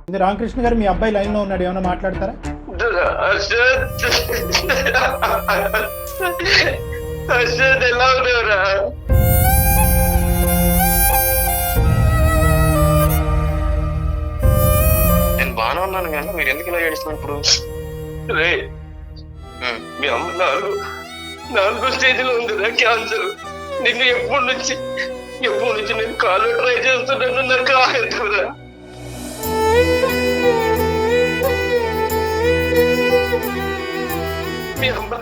రామకృష్ణ గారు, మీ అబ్బాయి లైన్ లో ఉన్నాడు, ఏమైనా మాట్లాడతారా? ఎలా ఉన్నావురా? నేను బాగానే ఉన్నాను కానీ మీరు ఎందుకు ఇలా ఏడుస్తున్నారు ఇప్పుడు? రే, మీ అమ్మ నాలుగో స్టేజ్లో ఉందిరా క్యాన్సర్. నిన్ను ఎప్పటి నుంచి నేను కాల్లో ట్రై చేస్తున్నాను, నాకు ఆగుతురా. మీ అమ్మ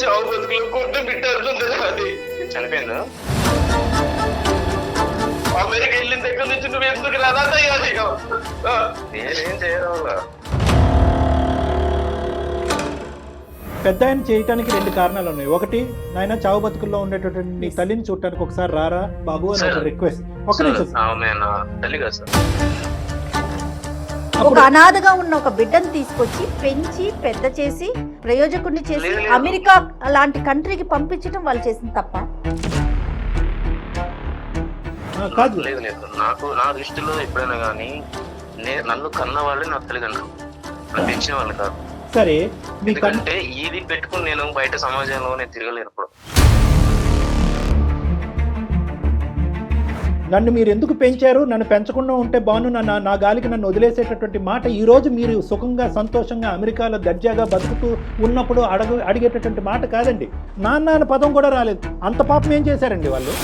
చావు బతుకులో కొట్టు బిట్టాడుతుంది. అది చనిపోయిందా? అమెరికా వెళ్ళిన దగ్గర నుంచి నువ్వు ఎందుకు రాదా తయారు? నేనేం చేయరా? పెద్ద ఆయన చేయటానికి 2 కారణాలు ఉన్నాయి. ఒకటి, నాయన చావు బతుకుల్లో ఉండేటటువంటి నీ తల్లిని చూడటానికి ఒకసారి రారా బాబు అని ఒక రిక్వెస్ట్. ఒక నిమిషం. ఒక అనాథగా ఉన్న ఒక బిడ్డను తీసుకొచ్చి పెంచి పెద్ద చేసి ప్రయోజకుడిని చేసి అమెరికా లాంటి కంట్రీకి పంపించడం వాళ్ళు చేసిన తప్ప కాదు. లేదు లేదు, నాకు నా దృష్టిలో ఎప్పుడైనా కానీ నన్ను కన్న వాళ్ళే నాకు తల్లిదండ్రులు, నన్ను పెంచిన వాళ్ళు కాదు. సరే, ఎందుకంటే ఇది పెట్టుకుని నేను బయట సమాజంలో నేను తిరగలేను. ఇప్పుడు నన్ను మీరు ఎందుకు పెంచారు, నన్ను పెంచకుండా ఉంటే బాను, నా గాలికి నన్ను వదిలేసేటటువంటి మాట ఈ రోజు మీరు సుఖంగా సంతోషంగా అమెరికాలో దర్జాగా బతుకుతూ ఉన్నప్పుడు అడిగేటటువంటి మాట కాదండి. నాన్న అనే పదం కూడా రాలేదు. అంత పాపం ఏం చేశారండి వాళ్ళు?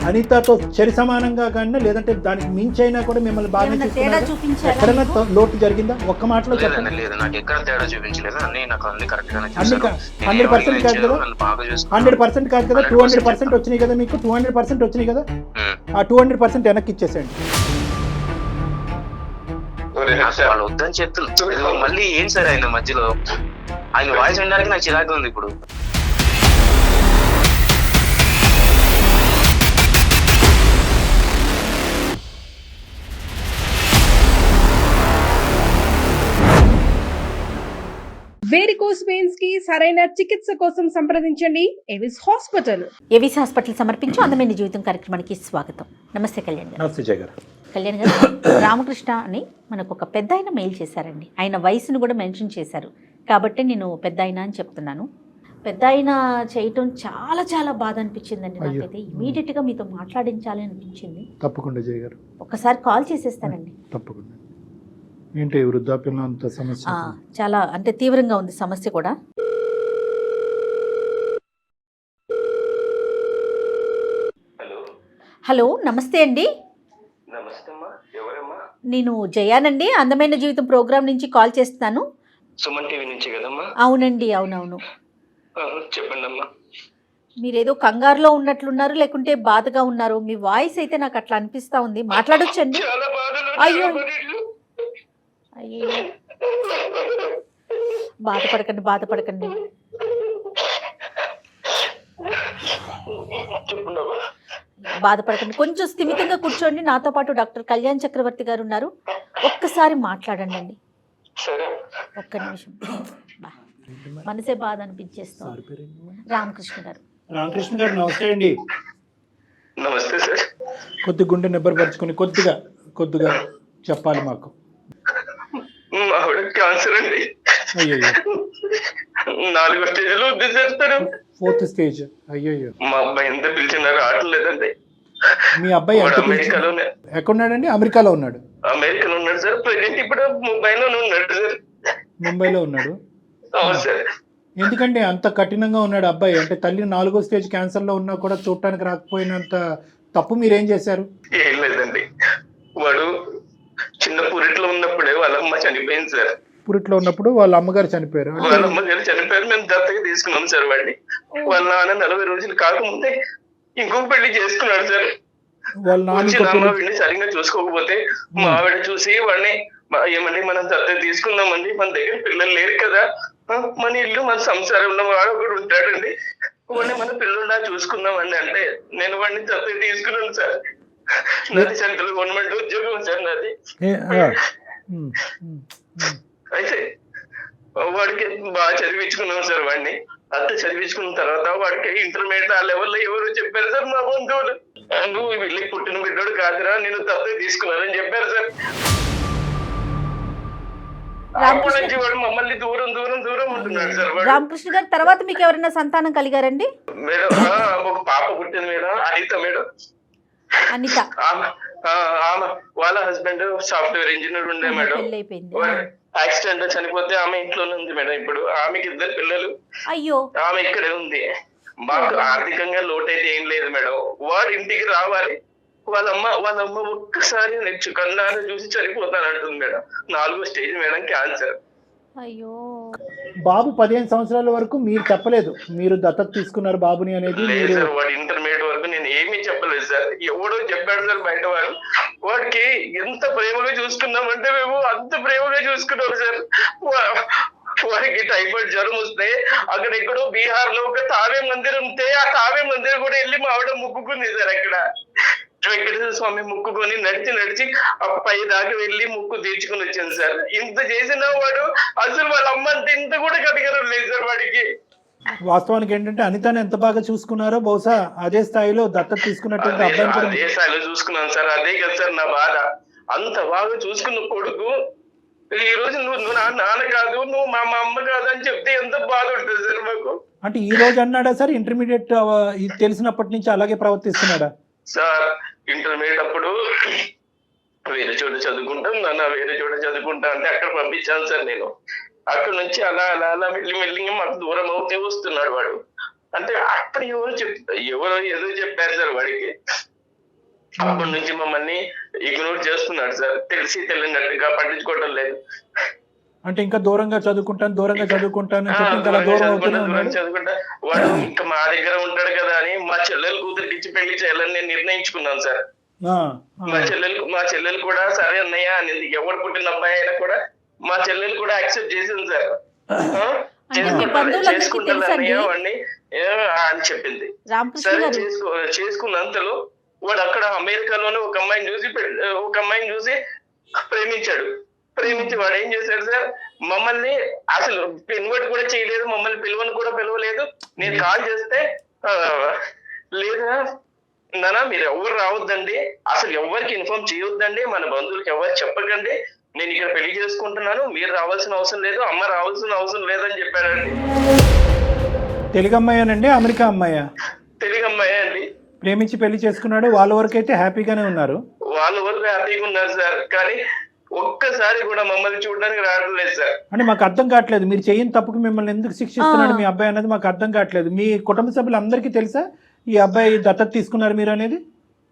అనితతో చరి సమానంగా కానీ లేదంటే దానికి మించైనా కూడా మిమ్మల్ని బాగా ఎక్కడైనా లోటు జరిగిందా? ఒక్క మాటలో చెప్పండి. 100% కాదు కదా, 100% కాదు కదా, 200% వచ్చినాయి కదా, మీకు 200% వచ్చినాయి కదా. ఆ 200% వెనక్కి ఇచ్చేసేయండి. వాళ్ళు వద్దని చెప్తున్నారు మళ్ళీ ఏం సార్ ఆయన మధ్యలో ఆయన వాయిస్ వినడానికి నాకు చిరాకు ఉంది ఇప్పుడు. వేరికోస్ వెయిన్స్ కి సరైన చికిత్స కోసం సంప్రదించండి ఎవిస్ హాస్పిటల్. ఎవిస్ హాస్పిటల్ సమర్పించు అందమైన జీవితం కార్యక్రమానికి స్వాగతం. నమస్తే కళ్యాణ్ గారు. నమస్తే జయ గారు. కళ్యాణ్ గారు, రామకృష్ణ అని మనకు ఒక పెద్ద ఆయన మెయిల్ చేశారండి. ఆయన వయసును కూడా మెన్షన్ చేశారు కాబట్టి నేను పెద్ద ఆయన అని చెప్తున్నాను. పెద్ద ఆయన చేయటం చాలా చాలా బాధ అనిపించిందండి నాకైతే. ఇమీడియట్గా మీతో మాట్లాడించాలి అనిపించింది. తప్పకుండా జయ గారు, ఒకసారి కాల్ చేసేస్తానండి. తప్పకుండా. ఏంటి వృద్ధాప్యంలో అంత సమస్య? చాలా అంటే తీవ్రంగా ఉంది సమస్య కూడా. హలో, నమస్తే అండి. నేను జయానండి, అందమైన జీవితం ప్రోగ్రామ్ నుంచి కాల్ చేస్తున్నాను. సుమన్ టీవీ నుంచి కదమ్మా? అవునండి, అవునవును. చెప్పండి అమ్మా. మీరేదో కంగారులో ఉన్నట్లున్నారు, లేకుంటే బాధగా ఉన్నారు. మీ వాయిస్ అయితే నాకు అట్లా అనిపిస్తా ఉంది. మాట్లాడొచ్చండి? అయ్యో అయ్యో, బాధపడకండి. కొంచెం స్థిమితంగా కూర్చోండి. నాతో పాటు డాక్టర్ కళ్యాణ్ చక్రవర్తి గారు ఉన్నారు. ఒక్కసారి మాట్లాడండి అండి. ఒక్క నిమిషం. మనసే బాధ అనిపించేస్తుంది. రామకృష్ణ గారు. రామకృష్ణ గారు నమస్తే అండి. నమస్తే సార్. కొద్ది గుండె నిబ్బరపరుచుకుని కొద్దిగా చెప్పాలి మాకు. ఆవిడ క్యాన్సర్ అండి. అయ్యో, 4వ స్టేజ్లో ఉంది సార్. 4th stage. అయ్యో, మా అబ్బాయి ఎంత పిలిచినా రావట్లేదండి. మీ అబ్బాయి ఎక్కడున్నాడండి? అమెరికాలో ఉన్నాడు. అమెరికాలో ఉన్నాడు సార్. ప్రెజెంట్ ఇప్పుడు ముంబైలోనే ఉన్నాడు సార్. ముంబైలో ఉన్నాడు. అవును సార్. ఎందుకంటే అంత కఠినంగా ఉన్నాడు అబ్బాయి? అంటే తల్లి 4వ స్టేజ్ క్యాన్సర్ లో ఉన్నా కూడా చూడటానికి రాకపోయినంత తప్పు మీరేం చేశారు? ఏం లేదండి, వాడు చిన్న పురిట్లో ఉన్నప్పుడే వాళ్ళ అమ్మ చనిపోయింది సార్. పురిట్లో ఉన్నప్పుడు వాళ్ళ అమ్మగారు చనిపోయారు. వాళ్ళ అమ్మగారు చనిపోయారు. మేము దత్తగా తీసుకున్నాం సార్ వాడిని. వాళ్ళ నాన్న 40 రోజులు కాకముందే ఇంకొక పెళ్లి చేసుకున్నాడు సార్. వాళ్ళ నాన్న సరిగ్గా చూసుకోకపోతే మా ఆవిడ చూసి వాడిని ఏమండి మనం దత్తగా తీసుకుందామండి, మన దగ్గర పిల్లలు లేరు కదా, మన ఇల్లు మన సంసారంలో వాడు ఒకడు ఉంటాడండి, వాడిని మన పిల్లల్లా చూసుకుందామండి అంటే నేను వాడిని దత్తగా తీసుకున్నాను సార్. నాది సెంట్రల్ గవర్నమెంట్ ఉద్యోగం సార్ నాది. అయితే వాడికి బాగా చదివించుకున్నాం సార్ వాడిని. అంత చదివించుకున్న తర్వాత వాడికి ఇంటర్మీడియట్ ఆ లెవెల్లో ఎవరు చెప్పారు సార్, మా బంధువులు. నువ్వు వీళ్ళకి పుట్టిన బిడ్డోడు కాదురా, నేను దత్తత తీసుకున్నానని చెప్పారు సార్. అప్పటి నుంచి వాడు మమ్మల్ని దూరం దూరం దూరం ఉంటున్నాడు సార్. వాడు రామకృష్ణ గారు తర్వాత మీకు ఎవరైనా సంతానం కలిగారండి? మేడం ఒక పాప పుట్టింది మేడం, అనిత మేడం. అనిత ఆమె వాళ్ళ హస్బెండ్ సాఫ్ట్వేర్ ఇంజనీర్ ఉండే మేడం. పెళ్ళైపోయింది. యాక్సిడెంట్ చనిపోతే ఆమె ఇంట్లోనే ఉంది మేడం. ఇప్పుడు ఆమెకి 2 పిల్లలు. అయ్యో. ఆమె ఇక్కడే ఉంది. మాకు ఆర్థికంగా లోటు అయితే ఏం లేదు మేడం. వాడు ఇంటికి రావాలి, వాళ్ళమ్మ ఒక్కసారి నెచ్చు కన్నాను చూసి చనిపోతానంటుంది మేడం. 4వ స్టేజ్ మేడం, క్యాన్సర్. అయ్యో. బాబు 15 సంవత్సరాల వరకు మీరు చెప్పలేదు మీరు దత్తత తీసుకున్నారు బాబుని అనేది? లేదు సార్, వాడు ఇంటర్మీడియట్ వరకు నేను ఏమీ చెప్పలేదు సార్. ఎవడో చెప్పాడు సార్ బయట వాడు. వాడికి ఎంత ప్రేమగా చూసుకున్నామంటే మేము అంత ప్రేమగా చూసుకున్నాం సార్. వాడికి టైఫాయిడ్ జ్వరం వస్తే అక్కడ ఎక్కడో బీహార్ లో ఒక తావే మందిరం ఉంటే ఆ తావే మందిరం కూడా వెళ్ళి మా ఆవిడ ముక్కుకుంది సార్. అక్కడ వెంకటేశ్వర స్వామి ముక్కుకొని నడిచి ఆ పై దాకా వెళ్ళి ముక్కు తీర్చుకుని వచ్చింది సార్. ఇంత చేసిన వాడు అసలు వాళ్ళ అమ్మ అంటే ఇంత కూడా కటికరం లేదు సార్ వాడికి. వాస్తవానికి ఏంటంటే అనితని ఎంత బాగా చూసుకున్నారో బహుశా అదే స్థాయిలో దత్తత తీసుకున్నటువంటి అబ్బాయిని కూడా అదే స్థాయిలో చూసుకున్నాను సార్. అదే కదా సార్ నా బాధ. అంత బాగా చూసుకున్న కొడుకు ఈ రోజు నువ్వు నాన్న కాదు, నువ్వు మా అమ్మ కాదు అని చెప్తే ఎంత బాధ ఉంటుంది సార్ మాకు. అంటే ఈ రోజు అన్నాడా సార్ ఇంటర్మీడియట్ తెలిసినప్పటి నుంచి అలాగే ప్రవర్తిస్తున్నాడా సార్? ఇంటర్మీడియట్ అప్పుడు వేరే చోట చదువుకుంటాం నాన్న, వేరే చోట చదువుకుంటా అంటే అక్కడ పంపించాను సార్ నేను. అక్కడ నుంచి అలా అలా అలా మెల్లిగా మాకు దూరం అవుతే వస్తున్నాడు వాడు. అంటే అప్పుడు ఎవరో ఏదో చెప్పారు సార్ వాడికి. అప్పటి నుంచి మమ్మల్ని ఇగ్నోర్ చేస్తున్నాడు సార్. తెలిసి తెలియనట్టుగా పట్టించుకోవడం లేదు. అంటే ఇంకా దూరంగా చదువుకుంటాను చదువుకుంటా వాడు ఇంకా మా దగ్గర ఉంటాడు కదా అని మా చెల్లెలు కూతురికి ఇచ్చి పెళ్లి చేయాలని నేను నిర్ణయించుకున్నాను సార్. మా చెల్లెలు కూడా సరే అన్నయ్య అనేది. ఎవరు పుట్టిన అబ్బాయి అయినా కూడా మా చెల్లెలు కూడా యాక్సెప్ట్ చేసింది సార్. చేసుకుంటాను అన్నయ్య వాడిని అని చెప్పింది. సరే చేసుకున్నంతలో వాడు అక్కడ అమెరికాలోనే ఒక అమ్మాయిని చూసి ప్రేమించి వాడు ఏం చేశాడు సార్, మమ్మల్ని అసలు ఇన్వైట్ కూడా చేయలేదు, మమ్మల్ని పిలవలేదు. నేను కాల్ చేస్తే లేదా నాన్న మీరు ఎవరు రావద్దండి, అసలు ఎవరికి ఇన్ఫార్మ్ చేయొద్దండి, మన బంధువులకి ఎవరు చెప్పకండి, నేను ఇక్కడ పెళ్లి చేసుకుంటున్నాను, మీరు రావాల్సిన అవసరం లేదు, అమ్మ రావాల్సిన అవసరం లేదని చెప్పారండి. తెలుగు అమ్మాయేనండి అమెరికా అమ్మాయా? తెలుగు అమ్మాయే అండి. ప్రేమించి పెళ్లి చేసుకున్నాడు. వాళ్ళ వరకు అయితే హ్యాపీగానే ఉన్నారు. వాళ్ళ వరకు హ్యాపీగా ఉన్నారు సార్. కానీ ఒక్కసారి కూడా మమ్మల్ని చూడడానికి రావడం లేదు సార్. అంటే మాకు అర్థం కావట్లేదు మీరు చేయని తప్పుకు మిమ్మల్ని ఎందుకు శిక్షిస్తున్నాడు మీ అబ్బాయి అనేది మాకు అర్థం కావట్లేదు. మీ కుటుంబ సభ్యులు అందరికీ తెలుసా ఈ అబ్బాయి దత్తత తీసుకున్నారు మీరు అనేది?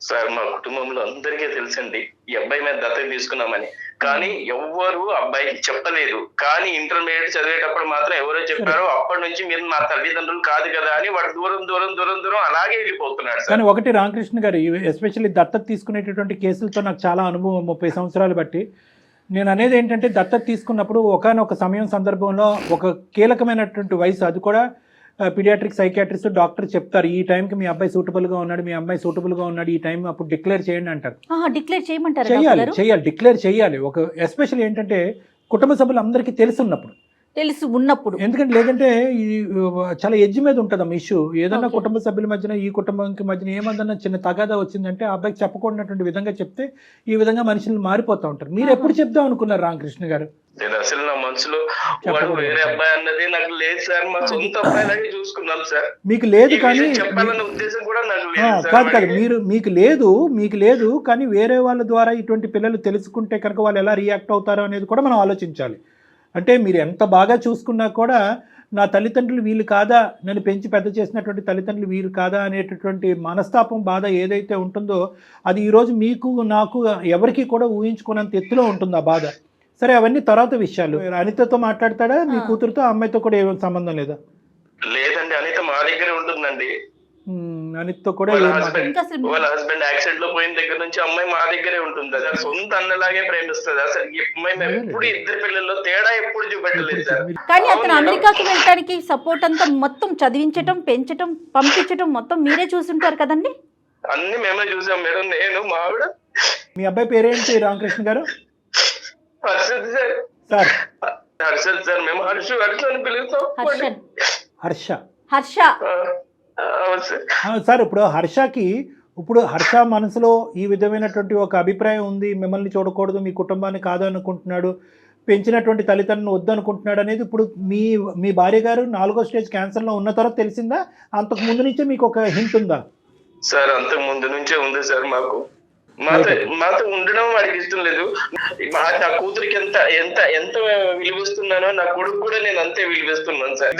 సార్ మా కుటుంబంలో అందరికీ తెలుసండి ఈ అబ్బాయి మీద దత్తత తీసుకున్నామని. కానీ ఎవ్వరు అబ్బాయికి చెప్పలేదు. కానీ ఇంటర్మీడియట్ చదివేటప్పుడు మాత్రం ఎవరో చెప్పారో అప్పటి నుంచి మీరు మా తల్లిదండ్రులు కాదు కదా అని వాడు దూరం అలాగే వెళ్ళిపోతున్నాడు. కానీ ఒకటి రామకృష్ణ గారు, ఎస్పెషల్లీ దత్తత తీసుకునేటటువంటి కేసులతో నాకు చాలా అనుభవం 30 సంవత్సరాలు బట్టి. నేను అనేది ఏంటంటే దత్తత తీసుకున్నప్పుడు ఒకానొక సమయం సందర్భంలో ఒక కీలకమైనటువంటి వయసు, అది కూడా పీడియాట్రిక్ సైకియాట్రిస్ట్ డాక్టర్ చెప్తారు ఈ టైంకి మీ అబ్బాయి సూటబుల్గా ఉన్నాడు, మీ అమ్మాయి సూటబుల్గా ఉన్నాడు, ఈ టైం అప్పుడు డిక్లేర్ చేయండి అంటారు. డిక్లేర్ చేయమంటారు? చేయాలి, డిక్లేర్ చేయాలి. ఒక ఎస్పెషల్లీ ఏంటంటే కుటుంబ సభ్యులు అందరికీ తెలిసి ఉన్నప్పుడు. ఎందుకంటే లేదంటే ఇది చాలా ఎడ్జ్ మీద ఉంటుందమ్మా ఇష్యూ. ఏదన్నా కుటుంబ సభ్యుల మధ్యన ఈ కుటుంబానికి మధ్యన ఏమన్నా చిన్న తగాదా వచ్చిందంటే ఆ అబ్బాయికి చెప్పకూడనటువంటి విధంగా చెప్తే ఈ విధంగా మనుషులు మారిపోతూ ఉంటారు. మీరు ఎప్పుడు చెప్దాం అనుకున్నారు రామకృష్ణ గారు? నేను అసలు నా మనసులో వాడు వేరే అబ్బాయి అన్నది నాకు లేదు సార్. మా సొంత అబ్బాయిలాగే చూసుకున్నాం సార్. మీకు లేదు కానీ చెప్పాలన్న ఉద్దేశం కూడా నాకు కాదు. మీకు లేదు కానీ వేరే వాళ్ళ ద్వారా ఇటువంటి పిల్లలు తెలుసుకుంటే కనుక వాళ్ళు ఎలా రియాక్ట్ అవుతారో అనేది కూడా మనం ఆలోచించాలి. అంటే మీరు ఎంత బాగా చూసుకున్నా కూడా నా తల్లిదండ్రులు వీళ్ళు కాదా, నన్ను పెంచి పెద్ద చేసినటువంటి తల్లిదండ్రులు వీరు కాదా అనేటటువంటి మనస్తాపం, బాధ ఏదైతే ఉంటుందో అది ఈరోజు మీకు నాకు ఎవరికి కూడా ఊహించుకున్నంత ఎత్తులో ఉంటుంది ఆ బాధ. సరే అవన్నీ తర్వాత విషయాలు. అనితతో మాట్లాడతాడా మీ కూతురుతో? అమ్మాయితో కూడా ఏం సంబంధం లేదా? లేదండి, అనిత మా దగ్గరే ఉంటుందండి. అనితతో కూడా వాళ్ళ హస్బెండ్ యాక్సిడెంట్ లో పోయిన దగ్గర నుంచి అమ్మాయి మా దగ్గరే ఉంటుంది. అసలు సొంత అన్నలాగే ప్రేమిస్తుంది. అసలు అమ్మాయి మేము ఎప్పుడు ఇద్దరు పిల్లల్లో తేడా ఎప్పుడు చూపెట్టలేదు సార్. కానీ అతను అమెరికాకి వెళ్ళడానికి సపోర్ట్ అంతా మొత్తం చదివించటం, పెంచటం, పంపించటం మొత్తం మీరే చూసుంటారు కదండి? అన్ని మేమే చూసాం మేడం, నేను మా ఆవిడ. మీ అబ్బాయి పేరేంటి రామకృష్ణ గారు? హర్షద్ సార్. హర్షద్ సార్, మేము హర్ష అని పిలుస్తాం. హర్ష. హర్ష. అవును సార్. సార్ ఇప్పుడు హర్ష మనసులో ఈ విధమైనటువంటి ఒక అభిప్రాయం ఉంది, మిమ్మల్ని చూడకూడదు, మీ కుటుంబాన్ని కాదనుకుంటున్నాడు, పెంచినటువంటి తల్లిదండ్రులను వద్దనుకుంటున్నాడు అనేది ఇప్పుడు మీ భార్య గారు 4వ స్టేజ్ క్యాన్సర్లో ఉన్న తర్వాత తెలిసిందా? అంతకు ముందు నుంచే మీకు ఒక హింట్ ఉందా? సార్ అంతకు ముందు నుంచే ఉంది సార్. మాతో ఉండడం వాడికి ఇష్టం లేదు. నా కూతురికి ఎంత విలువిస్తున్నానో నా కొడుకు కూడా నేను అంతే విలువిస్తున్నాను సార్.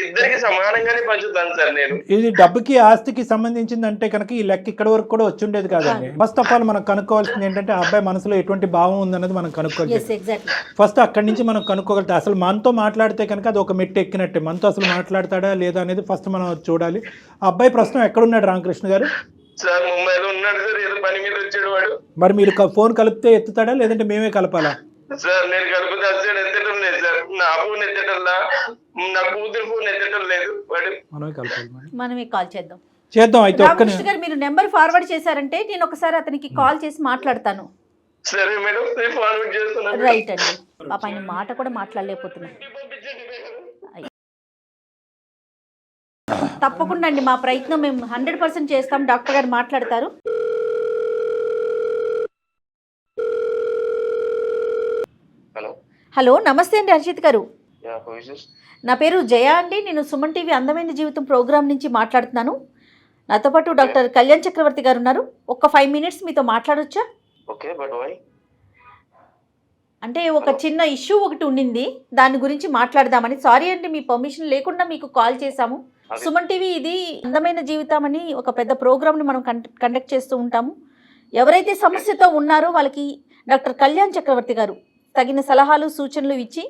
ఇద్దరికి సమానంగానే పంచుతాను సార్ నేను. ఇది డబ్బుకి ఆస్తికి సంబంధించింది అంటే కనుక ఈ లెక్క ఇక్కడ వరకు కూడా వచ్చి ఉండేది కాదండి. ఫస్ట్ ఆఫ్ ఆల్ మనం కనుక్కోవాల్సింది ఏంటంటే ఆ అబ్బాయి మనసులో ఎటువంటి భావం ఉందన్నది మనం కనుక్కోవాలి. ఫస్ట్ అక్కడి నుంచి మనం కనుక్కోగలిగితే అసలు మనతో మాట్లాడితే కనుక అది ఒక మెట్టు ఎక్కినట్టే. మనతో అసలు మాట్లాడతాడా లేదా అనేది ఫస్ట్ మనం చూడాలి. ఆ అబ్బాయి ప్రస్తుతం ఎక్కడున్నాడు రామకృష్ణ గారు? సార్ ముంబైలో ఉన్నాడు సార్. ఏదో పని మీద వచ్చాడు వాడు. మరి మీరు ఫోన్ కలిపితే ఎత్తుతాడా లేదంటే మేమే కలపాలా? సార్ నేను కలిపితే అసలు ఎత్తడం లేదు సార్. నా ఫోన్ ఎత్తటంలా, నా కూతురు ఫోన్ ఎత్తడం లేదు వాడు. మనమే కాల్ చేద్దాం. అయితే రామకృష్ణ గారు మీరు నెంబర్ ఫార్వర్డ్ చేశారంటే నేను ఒకసారి అతనికి కాల్ చేసి మాట్లాడతాను. సరే మేడం, నేను ఫార్వర్డ్ చేస్తున్నాను. రైట్ అండి. పాప ఆయన మాట కూడా మాట్లాడలేకపోతున్నాను. తప్పకుండా అండి, మా ప్రయత్నం మేము 100% చేస్తాం. డాక్టర్ గారు మాట్లాడతారు. హలో, నమస్తే అండి హర్షిత్ గారు. నా పేరు జయ అండి. నేను సుమన్ టీవీ అందమైన జీవితం ప్రోగ్రామ్ నుంచి మాట్లాడుతున్నాను. నాతో పాటు డాక్టర్ కళ్యాణ్ చక్రవర్తి గారు ఉన్నారు. ఒక 5 minutes మీతో మాట్లాడొచ్చా? అంటే ఒక చిన్న ఇష్యూ ఒకటి ఉండింది, దాని గురించి మాట్లాడదామని. సారీ అండి, మీ పర్మిషన్ లేకుండా మీకు కాల్ చేశాము. సుమన్ టీవీ ఇది అందమైన జీవితం అని ఒక పెద్ద ప్రోగ్రామ్ని మనం కండక్ట్ చేస్తూ ఉంటాము. ఎవరైతే సమస్యతో ఉన్నారో వాళ్ళకి డాక్టర్ కళ్యాణ్ చక్రవర్తి గారు తగిన సలహాలు సూచనలు ఇచ్చి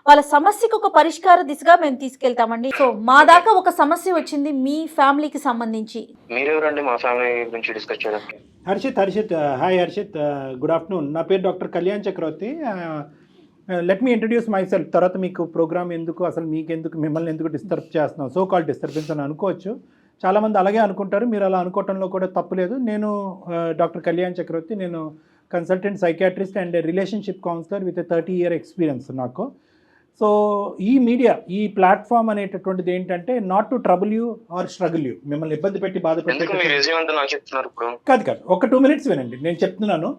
వాళ్ళ సమస్యకు ఒక పరిష్కార దిశగా మేము తీసుకెళ్తామండి. సో మా దాకా ఒక సమస్య వచ్చింది మీ ఫ్యామిలీకి సంబంధించి. మీరెవరండి మా ఫ్యామిలీ గురించి డిస్కస్ చేయడానికి? Harshit, hi Harshit, good afternoon. నా పేరు doctor Kalyan Chakravarthy. Let me introduce myself. తర్వాత మీకు ప్రోగ్రామ్ ఎందుకు, అసలు మీకెందుకు, మిమ్మల్ని ఎందుకు డిస్టర్బ్ చేస్తున్నాం, సో కాల్ డిస్టర్బెన్స్ అని అనుకోవచ్చు. చాలామంది అలాగే అనుకుంటారు, మీరు అలా అనుకోవటంలో కూడా తప్పులేదు. నేను డాక్టర్ కళ్యాణ్ చక్రవర్తి. నేను consultant psychiatrist and relationship counsellor with 30 year experience నాకు. సో ఈ మీడియా, ఈ ప్లాట్ఫామ్ అనేటటువంటిది ఏంటంటే not to trouble you or struggle you, మిమ్మల్ని ఇబ్బంది పెట్టి బాధ పెట్టి కాదు. ఒక 2 minutes వినండి, నేను చెప్తున్నాను.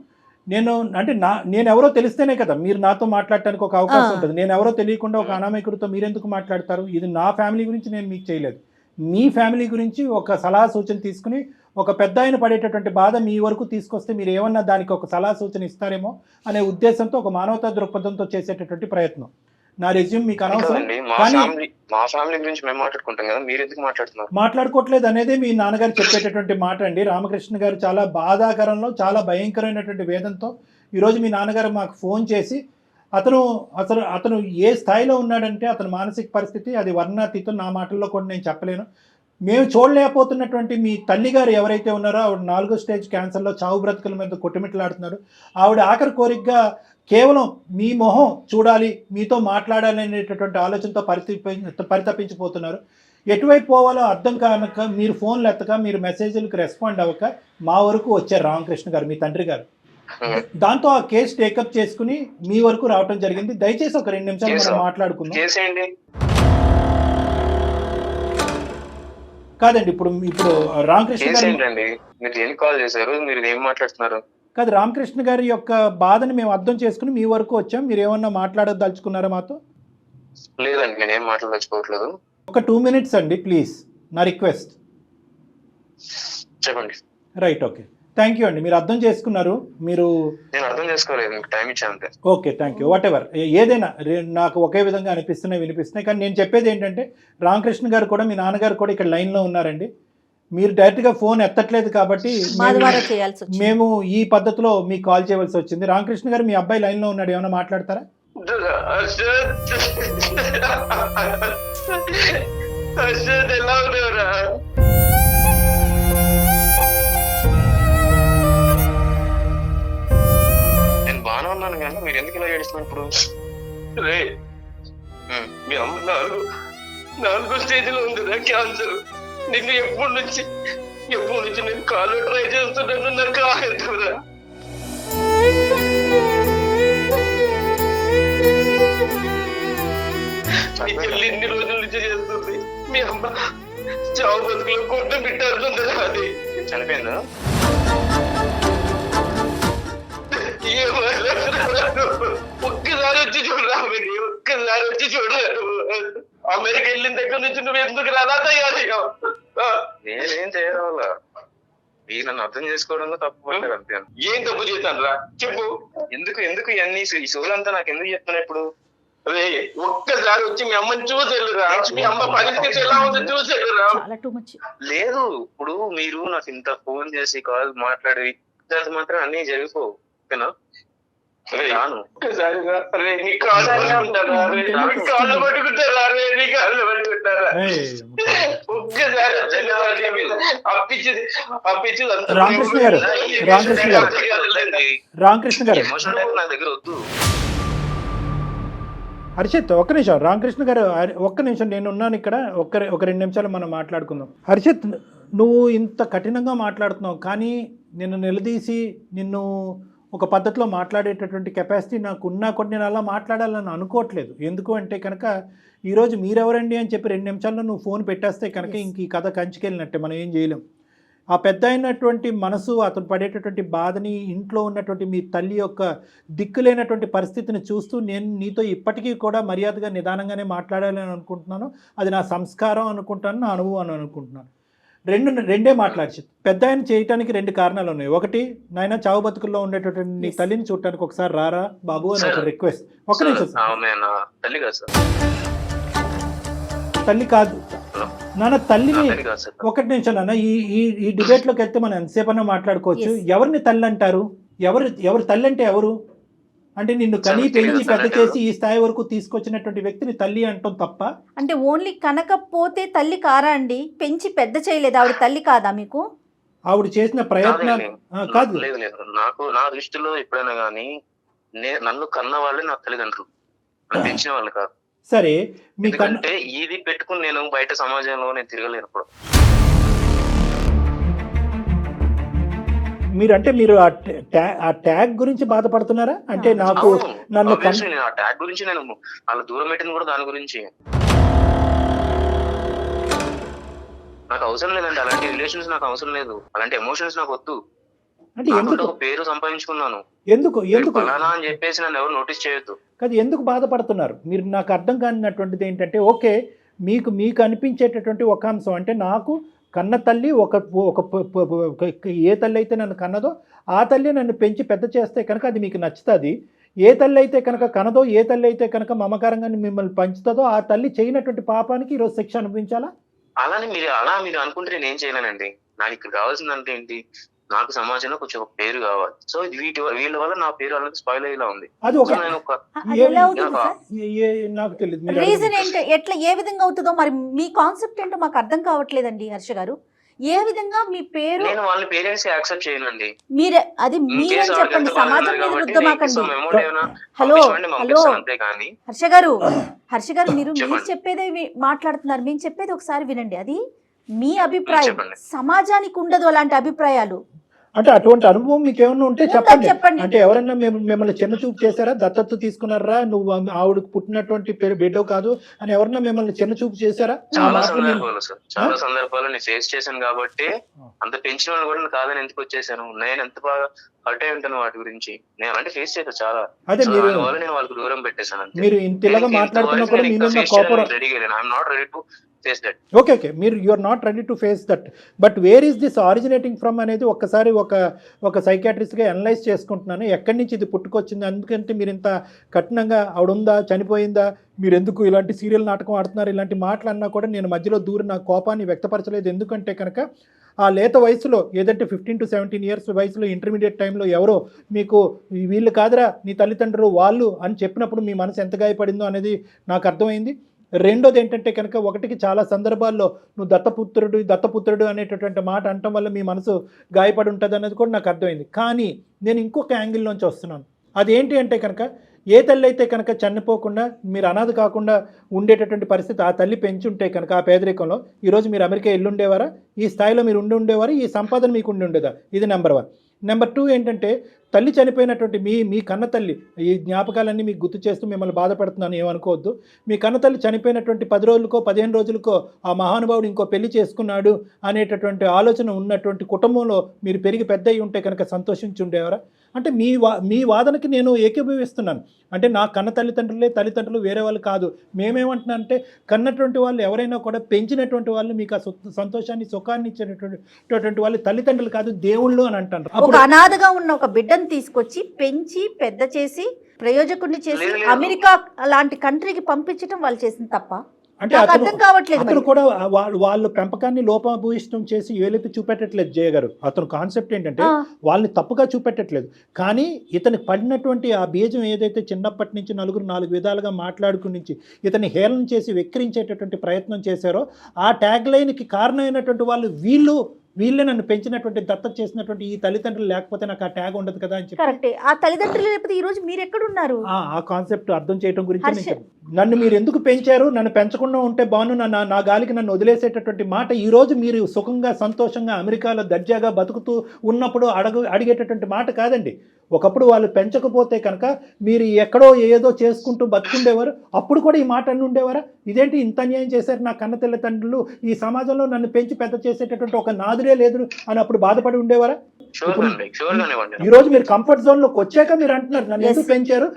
నేను ఎవరో తెలిస్తేనే కదా మీరు నాతో మాట్లాడటానికి ఒక అవకాశం ఉంటుంది. నేను ఎవరో తెలియకుండా ఒక అనామకుడితో మీరెందుకు మాట్లాడతారు? ఇది నా ఫ్యామిలీ గురించి నేను మీకు చేయలేదు. మీ ఫ్యామిలీ గురించి ఒక సలహా సూచన తీసుకుని ఒక పెద్ద ఆయన పడేటటువంటి బాధ మీ వరకు తీసుకొస్తే మీరు ఏమన్నా దానికి ఒక సలహా సూచన ఇస్తారేమో అనే ఉద్దేశంతో, ఒక మానవతా దృక్పథంతో చేసేటటువంటి ప్రయత్నం. నా రెజ్యూమ్ మీకు అనవసరం. మాట్లాడుకోవట్లేదు అనేది మీ నాన్నగారు చెప్పేటటువంటి మాట అండి. రామకృష్ణ గారు చాలా బాధాకరంలో, చాలా భయంకరమైనటువంటి వేదంతో ఈరోజు మీ నాన్నగారు మాకు ఫోన్ చేసి అతను ఏ స్థాయిలో ఉన్నాడంటే అతని మానసిక పరిస్థితి అది వర్ణాతీతం. నా మాటల్లో కూడా నేను చెప్పలేను. మేము చూడలేకపోతున్నటువంటి మీ తల్లిగారు ఎవరైతే ఉన్నారో ఆవిడ 4వ స్టేజ్ క్యాన్సర్లో చావు బ్రతుకుల మీద కొట్టుమిట్లాడుతున్నారు. ఆవిడ ఆఖరి కోరికగా కేవలం మీ మొహం చూడాలి, మీతో మాట్లాడాలి అనేటటువంటి ఆలోచనతో పరితపించిపోతున్నారు. ఎటువైపు పోవాలో అర్థం కానక మీరు ఫోన్లు ఎత్తక, మీరు మెసేజ్లకు రెస్పాండ్ అవ్వక మా వరకు వచ్చారు రామకృష్ణ గారు, మీ తండ్రి గారు. దాంతో ఆ కేసు టేకప్ చేసుకుని మీ వరకు రావటం జరిగింది. దయచేసి ఒక 2 నిమిషాలు మనం మాట్లాడుకుందాం. కాదండి, ఇప్పుడు రామకృష్ణ గారు కాదు, రామకృష్ణ గారి యొక్క బాధని మేము అర్థం చేసుకుని మీ వరకు వచ్చాం. మీరు ఏమన్నా మాట్లాడదలుచుకున్నారా మాతో? లేదండి, నేనేం మాట్లాడదలుచుకోవట్లేదు. ఒక 2 minutes అండి ప్లీజ్, నా రిక్వెస్ట్. చెప్పండి. రైట్, ఓకే, థ్యాంక్ యూ అండి. మీరు అర్థం చేసుకున్నారు. నేను అర్థం చేసుకోలేదు, టైం ఇచ్చాను. Okay, thank you. What ever, ఏదైనా నాకు ఒకే విధంగా వినిపిస్తున్నాయి. కానీ నేను చెప్పేది ఏంటంటే రామకృష్ణ గారు కూడా, మీ నాన్నగారు కూడా ఇక్కడ లైన్లో ఉన్నారండి. మీరు డైరెక్ట్గా ఫోన్ ఎత్తట్లేదు కాబట్టి మేము ఈ పద్ధతిలో మీకు కాల్ చేయవలసి వచ్చింది. రామకృష్ణ గారు, మీ అబ్బాయి లైన్లో ఉన్నాడు, ఏమైనా మాట్లాడతారా? నేను బాగానే ఉన్నాను కానీ మీరు ఎందుకు ఇలా ఏడుస్తున్నారు ఇప్పుడు? రే, మీ అమ్మ 4వ స్టేజ్లో ఉందిరా క్యాన్సర్. నిన్ను ఎప్పటి నుంచి నేను కాల్లో ట్రై చేస్తున్నాను, నాకు ఆగుతురా. ఇన్ని రోజుల నుంచి చేస్తుంది. మీ అమ్మ చావు బతుకులో కొట్టు బిడ్డ అది చనిపోయిందా? ఒక్కసారి వచ్చి చూడరా, ఒక్కసారి వచ్చి చూడరా. అమెరికా వెళ్ళిన దగ్గర నుంచి నువ్వు ఎందుకు రాదా తయారయ్యావు? నేనేం చేయవాళ్ళ ఈ నన్ను అర్థం చేసుకోవడంలో తప్పు పడ్డారు అంతే. ఏం తప్పు చేశాను రా చెప్పు. ఎందుకు ఎందుకు ఇవన్నీ ఈ సోలంతా నాకు ఎందుకు చెప్తున్నా ఇప్పుడు? రే ఒక్కసారి వచ్చి మీ అమ్మని చూసేళ్ళురా, మీ అమ్మ పరిస్థితి ఎలా ఉందో చూసేళ్ళురా. చాలా టూ మచ్. లేదు ఇప్పుడు మీరు నాకు ఇంత ఫోన్ చేసి కాల్ మాట్లాడి దాని మాత్రం అన్ని జరిగిపోవు, ఓకేనా? రాను ఒక్కసారి రా. రే నీ కాళ్ళు ఉంటారా? రే నీ కాళ్ళు పట్టుకుంటారా? రే నీ కాళ్ళు పట్టుకుంటారా? ఒక్కసారి అప్పించి రామకృష్ణ గారు, రామకృష్ణ గారు, రామకృష్ణ గారు, ఎమోషనల్ నా దగ్గర వద్దు. హర్షిత్ ఒక్క నిమిషం. రామకృష్ణ గారు ఒక్క నిమిషం, నేను ఉన్నాను ఇక్కడ. ఒక 2 నిమిషాలు మనం మాట్లాడుకుందాం. హర్షిత్, నువ్వు ఇంత కఠినంగా మాట్లాడుతున్నావు, కానీ నిన్ను నిలదీసి నిన్ను ఒక పద్ధతిలో మాట్లాడేటటువంటి కెపాసిటీ నాకు ఉన్నా కూడా నేను అలా మాట్లాడాలని అనుకోవట్లేదు. ఎందుకు అంటే కనుక ఈరోజు మీరెవరండి అని చెప్పి 2 నిమిషాల్లో నువ్వు ఫోన్ పెట్టేస్తే కనుక ఇంక ఈ కథ కంచికెళ్ళినట్టే, మనం ఏం చేయలేం. ఆ పెద్ద అయినటువంటి మనసు, అతను పడేటటువంటి బాధని, ఇంట్లో ఉన్నటువంటి మీ తల్లి యొక్క దిక్కులేనటువంటి పరిస్థితిని చూస్తూ నేను నీతో ఇప్పటికీ కూడా మర్యాదగా నిదానంగానే మాట్లాడాలని అనుకుంటున్నాను. అది నా సంస్కారం అనుకుంటాను, నా అనుభవం అనుకుంటున్నాను. రెండే మాట్లాడి. పెద్ద ఆయన చేయటానికి 2 కారణాలు ఉన్నాయి. ఒకటి, నాయన చావు బతుకుల్లో ఉండేటటువంటి నీ తల్లిని చూడటానికి ఒకసారి రారా బాబు అని ఒక రిక్వెస్ట్. ఒక నిమిషం. తల్లి కాదు సార్, తల్లి కాదు నాన్న, తల్లిని. ఒకటి నిమిషం నాన్న, ఈ డిబేట్లోకి వెళ్తే మనం ఎంతసేపన్నా మాట్లాడుకోవచ్చు. ఎవరిని తల్లి అంటారు? ఎవరు తల్లి అంటే ఎవరు? అంటే నిన్ను కనీ పెంచి పెద్ద చేసి ఈ స్థాయి వరకు తీసుకొచ్చినటువంటి వ్యక్తిని తల్లి అంటాం తప్ప. అంటే ఓన్లీ కనకపోతే తల్లి కారా అండి? పెంచి పెద్ద చేయలేదు ఆవిడ, తల్లి కాదా మీకు? ఆవిడ చేసిన ప్రయత్నాలు కాదు. లేదు లేదు, నాకు నా దృష్టిలో ఎప్పుడైనా కానీ నన్ను కన్న వాళ్ళే నా తల్లిదండ్రులు, పెంచిన వాళ్ళు కాదు. సరే, ఎందుకంటే ఇది పెట్టుకుని నేను బయట సమాజంలో నేను తిరగలేను. ఇప్పుడు మీరు ఆ ట్యాగ్ గురించి బాధపడుతున్నారా? అంటే నాకు నన్ను ఆ ట్యాగ్ గురించి నేను వాళ్ళ దూరం పెట్టింది కూడా దాని గురించి. నాకు అవసరం లేదండి అలాంటి రిలేషన్స్, నాకు అవసరం లేదు అలాంటి ఎమోషన్స్, నాకు వద్దు. అంటే ఎందుకు పేరు సంపాదించుకున్నాను, ఎందుకు ఫలానా అని చెప్పేసి నన్ను ఎవరు నోటీస్ చేయొద్దు. కాదు, ఎందుకు బాధపడుతున్నారు మీరు? నాకు అర్థం కానినటువంటిది ఏంటంటే, ఓకే మీకు అనిపించేటటువంటి ఒక అంశం అంటే, నాకు కన్న తల్లి ఏ తల్లి అయితే నన్ను కన్నదో ఆ తల్లి నన్ను పెంచి పెద్ద చేస్తే కనుక అది మీకు నచ్చుతుంది. ఏ తల్లి అయితే కనుక కనదో, ఏ తల్లి అయితే కనుక మమకారంగా మిమ్మల్ని పెంచుతుందో ఆ తల్లి చేయనటువంటి పాపానికి ఈరోజు శిక్ష అనిపించాలా? అలా మీరు అనుకుంటే నేను ఏం చేయలేనండి. నాకు ఇక్కడ కావాల్సిందంటే ఏంటి, నాకు సమాజంలో కొంచెం ఒక పేరు కావాలి. సో వీళ్ళ వల్ల నా పేరు అనేది స్పాయిల్ అయ్యేలా ఉంది. అది ఒక నాకు తెలియదు రీజన్ ఏంటి, ఎట్లా ఏ విధంగా అవుతుందో మరి మీ కాన్సెప్ట్ ఏంటో మాకు అర్థం కావట్లేదండి హర్ష గారు. ఏ విధంగా మీ పేరు? నేను వాళ్ళ పేరెంట్స్ యాక్సెప్ట్ చేయనండి. మీరే అది మీరని చెప్పండి, సమాజం మీద రుద్దమాకండి. హలో హర్ష గారు మీరు చెప్పేదే మాట్లాడుతున్నారు, మేము చెప్పేది ఒకసారి వినండి. అది మీ అభిప్రాయం, సమాజానికి ఉండదు అలాంటి అభిప్రాయాలు. అంటే అటువంటి అనుభవం మీకు ఏమన్నా ఉంటే చెప్పండి. అంటే ఎవరన్నా మిమ్మల్ని చిన్న చూపు చేశారా? దత్తత తీసుకున్నారా? నువ్వు ఆవిడకు పుట్టినటువంటి బిడ్డ కాదు అని ఎవరన్నా మిమ్మల్ని చిన్న చూపు చేశారా? చాలా సందర్భాలు నేను ఫేస్ చేశాను కాబట్టి అంత పెంచిన వాళ్ళు కూడా కాదని ఎందుకు వచ్చేసాను. నేను ఎంత బాగా హర్ట్ అయి ఉంటాను వాటి గురించి. నేను అలాంటి ఫేస్ చేశాను చాలా. అదే నేను వాళ్ళకి దూరం పెట్టేశాను. మీరు ఇంతలాగా మాట్లాడుతున్నప్పుడు రెడీగా I'm not ready to face that. Okay, మీరు you are not ready to face that. But where is this originating from అనేది ఒక్కసారి ఒక సైకాట్రిస్ట్గా అనలైజ్ చేసుకుంటున్నాను. ఎక్కడి నుంచి ఇది పుట్టుకొచ్చింది? అందుకంటే మీరు ఇంత కఠినంగా ఆవిడ ఉందా, చనిపోయిందా, మీరు ఎందుకు ఇలాంటి సీరియల్ నాటకం ఆడుతున్నారు, ఇలాంటి మాటలు అన్నా కూడా నేను మధ్యలో దూరి నా కోపాన్ని వ్యక్తపరచలేదు. ఎందుకంటే కనుక ఆ లేత వయసులో, ఏదంటే 15 to 17 years వయసులో, ఇంటర్మీడియట్ టైంలో ఎవరో మీకు వీళ్ళు కాదురా నీ తల్లిదండ్రులు వాళ్ళు అని చెప్పినప్పుడు మీ మనసు ఎంత గాయపడిందో అనేది నాకు అర్థమైంది. రెండోది ఏంటంటే కనుక, ఒకటికి చాలా సందర్భాల్లో నువ్వు దత్తపుత్రుడు అనేటటువంటి మాట అనటం వల్ల మీ మనసు గాయపడి ఉంటుంది అనేది కూడా నాకు అర్థమైంది. కానీ నేను ఇంకొక యాంగిల్లోంచి వస్తున్నాను. అదేంటి అంటే కనుక, ఏ తల్లి అయితే కనుక చనిపోకుండా మీరు అనాథ కాకుండా ఉండేటటువంటి పరిస్థితి ఆ తల్లి పెంచుంటే కనుక ఆ పేదరికంలో ఈరోజు మీరు అమెరికా వెళ్ళుండేవారా? ఈ స్థాయిలో మీరు ఉండేవారు? ఈ సంపాదన మీకు ఉండేదా? ఇది నెంబర్ 1. నెంబర్ 2 ఏంటంటే, తల్లి చనిపోయినటువంటి మీ కన్న తల్లి, ఈ జ్ఞాపకాలన్నీ మీకు గుర్తు చేస్తూ మిమ్మల్ని బాధపడుతున్నాను, ఏమనుకోవద్దు. మీ కన్న తల్లి చనిపోయినటువంటి 10 రోజులకో 15 రోజులకో ఆ మహానుభావుడు ఇంకో పెళ్లి చేసుకున్నాడు అనేటటువంటి ఆలోచన ఉన్నటువంటి కుటుంబంలో మీరు పెరిగి పెద్ద అయి ఉంటే కనుక సంతోషించి ఉండేవారా? అంటే మీ వాదనకి నేను ఏకీభవిస్తున్నాను. అంటే నా కన్న తల్లిదండ్రులు వేరే వాళ్ళు కాదు. మేమేమంటున్నా అంటే కన్నటువంటి వాళ్ళు ఎవరైనా కూడా పెంచినటువంటి వాళ్ళు మీకు ఆ సంతోషాన్ని సుఖాన్ని ఇచ్చేటటువంటి వాళ్ళు తల్లిదండ్రులు కాదు, దేవుళ్ళు అని అంటారు. ఒక అనాథగా ఉన్న ఒక బిడ్డను తీసుకొచ్చి పెంచి పెద్ద చేసి ప్రయోజకుడిని చేసి అమెరికా లాంటి కంట్రీకి పంపించడం వాళ్ళు చేసిన తప్ప అంటే అర్థం కావట్లేదు. అతను కూడా వాళ్ళు పెంపకాన్ని లోపభూయిష్టం చేసి ఏలైతే చూపెట్టట్లేదు జయ గారు. అతను కాన్సెప్ట్ ఏంటంటే వాళ్ళని తప్పుగా చూపెట్టట్లేదు, కానీ ఇతనికి పడినటువంటి ఆ బీజం ఏదైతే చిన్నప్పటి నుంచి నలుగురు 4 విధాలుగా మాట్లాడుకుని నుంచి ఇతన్ని హేళన చేసి వెక్కిరించేటటువంటి ప్రయత్నం చేశారో ఆ ట్యాగ్ లైన్కి కారణమైనటువంటి వాళ్ళు వీళ్ళే నన్ను పెంచినటువంటి దత్తత చేసినటువంటి ఈ తల్లిదండ్రులు లేకపోతే నాకు ఆ ట్యాగ్ ఉండదు కదా అని చెప్పి. కరెక్టే. ఆ తల్లిదండ్రులు లేకపోతే ఈ రోజు మీరు ఎక్కడున్నారు? ఆ కాన్సెప్ట్ అర్థం చేయడం గురించి నన్ను మీరు ఎందుకు పెంచారు, నన్ను పెంచకుండా ఉంటే బాను, నా గాలికి నన్ను వదిలేసేటటువంటి మాట ఈ రోజు మీరు సుఖంగా సంతోషంగా అమెరికాలో దర్జాగా బతుకుతూ ఉన్నప్పుడు అడిగేటటువంటి మాట కాదండి. ఒకప్పుడు వాళ్ళు పెంచకపోతే కనుక మీరు ఎక్కడో ఏదో చేసుకుంటూ బతుకుండేవారు, అప్పుడు కూడా ఈ మాట అన్ని ఉండేవారా? ఇదేంటి ఇంత అన్యాయం చేశారు నా కన్న తల్లిదండ్రులు, ఈ సమాజంలో నన్ను పెంచి పెద్ద చేసేటటువంటి ఒక నాదురే లేదు అని అప్పుడు బాధపడి ఉండేవారా? ఈ రోజు మీరు కంఫర్ట్ జోన్ లోకి వచ్చాక మీరు అంటున్నారు నన్ను ఎందుకు పెంచారు.